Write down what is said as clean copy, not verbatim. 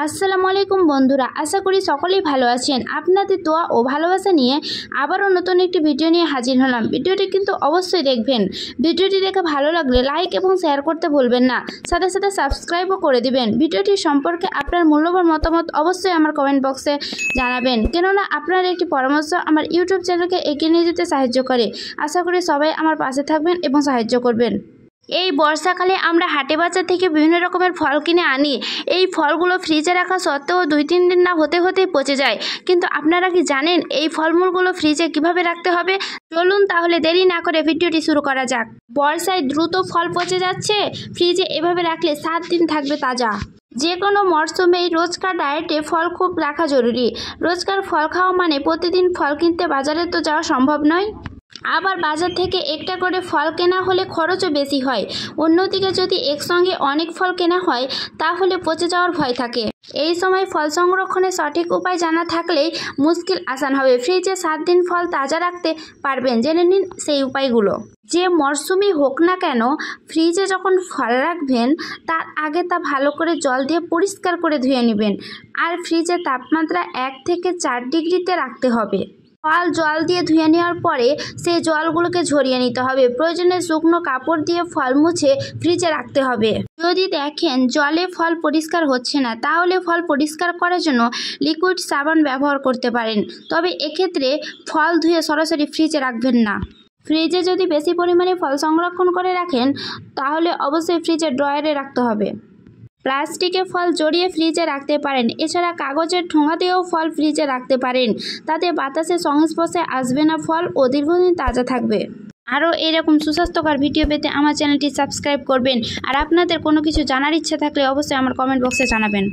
আসসালামু আলাইকুম বন্ধুরা, আশা করি সকলেই ভালো আছেন। আপনাদের দোয়া ও ভালোবাসা নিয়ে আবারও নতুন একটি ভিডিও নিয়ে হাজির হলাম। ভিডিওটি কিন্তু অবশ্যই দেখবেন। ভিডিওটি দেখে ভালো লাগলে লাইক এবং শেয়ার করতে ভুলবেন না, সাথে সাথে সাবস্ক্রাইবও করে দিবেন। ভিডিওটি সম্পর্কে আপনার মূল্যবান মতামত অবশ্যই আমার কমেন্ট বক্সে জানাবেন, কেননা আপনার একটি পরামর্শ আমার ইউটিউব চ্যানেলকে এগিয়ে নিয়ে যেতে সাহায্য করে। আশা করি সবাই আমার পাশে থাকবেন এবং সাহায্য করবেন। এই বর্ষাকালে আমরা হাটে বাজার থেকে বিভিন্ন রকমের ফল কিনে আনি। এই ফলগুলো ফ্রিজে রাখা সত্ত্বেও 2-3 দিন না হতেই পচে যায়। কিন্তু আপনারা কি জানেন এই ফলমূলগুলো ফ্রিজে কিভাবে রাখতে হবে? চলুন তাহলে দেরি না করে ভিডিওটি শুরু করা যাক। বর্ষায় দ্রুত ফল পচে যাচ্ছে, ফ্রিজে এভাবে রাখলে 7 দিন থাকবে তাজা। যে কোনো মরশুমেই রোজকার ডায়েটে ফল খুব রাখা জরুরি। রোজকার ফল খাওয়া মানে প্রতিদিন ফল কিনতে বাজারে তো যাওয়া সম্ভব নয়। আবার বাজার থেকে একটা করে ফল কেনা হলে খরচও বেশি হয়। অন্যদিকে যদি একসঙ্গে অনেক ফল কেনা হয় তাহলে পচে যাওয়ার ভয় থাকে। এই সময় ফল সংরক্ষণের সঠিক উপায় জানা থাকলেই মুশকিল আসান হবে। ফ্রিজে 7 দিন ফল তাজা রাখতে পারবেন, জেনে নিন সেই উপায়গুলো। যে মরশুমই হোক না কেন, ফ্রিজে যখন ফল রাখবেন তার আগে তা ভালো করে জল দিয়ে পরিষ্কার করে ধুয়ে নেবেন। আর ফ্রিজের তাপমাত্রা 1 থেকে 4 ডিগ্রিতে রাখতে হবে। ফল জল দিয়ে ধুয়ে নেওয়ার পরে সেই জলগুলোকে ঝরিয়ে নিতে হবে। প্রয়োজনে শুকনো কাপড় দিয়ে ফল মুছে ফ্রিজে রাখতে হবে। যদি দেখেন জলে ফল পরিষ্কার হচ্ছে না, তাহলে ফল পরিষ্কার করার জন্য লিকুইড সাবান ব্যবহার করতে পারেন। তবে এক্ষেত্রে ফল ধুয়ে সরাসরি ফ্রিজে রাখবেন না। ফ্রিজে যদি বেশি পরিমাণে ফল সংরক্ষণ করে রাখেন তাহলে অবশ্যই ফ্রিজের ড্রয়ারে রাখতে হবে। প্লাস্টিকে ফল জড়িয়ে ফ্রিজে রাখতে পারেন। এছাড়া কাগজের ঠোঙা দিয়েও ফল ফ্রিজে রাখতে পারেন। তাতে বাতাসের সংস্পর্শে আসবে না ফল ও দীর্ঘদিন তাজা থাকবে। আরও এরকম সুস্বাস্থ্যকর ভিডিও পেতে আমার চ্যানেলটি সাবস্ক্রাইব করবেন। আর আপনাদের কোনো কিছু জানার ইচ্ছা থাকলে অবশ্যই আমার কমেন্ট বক্সে জানাবেন।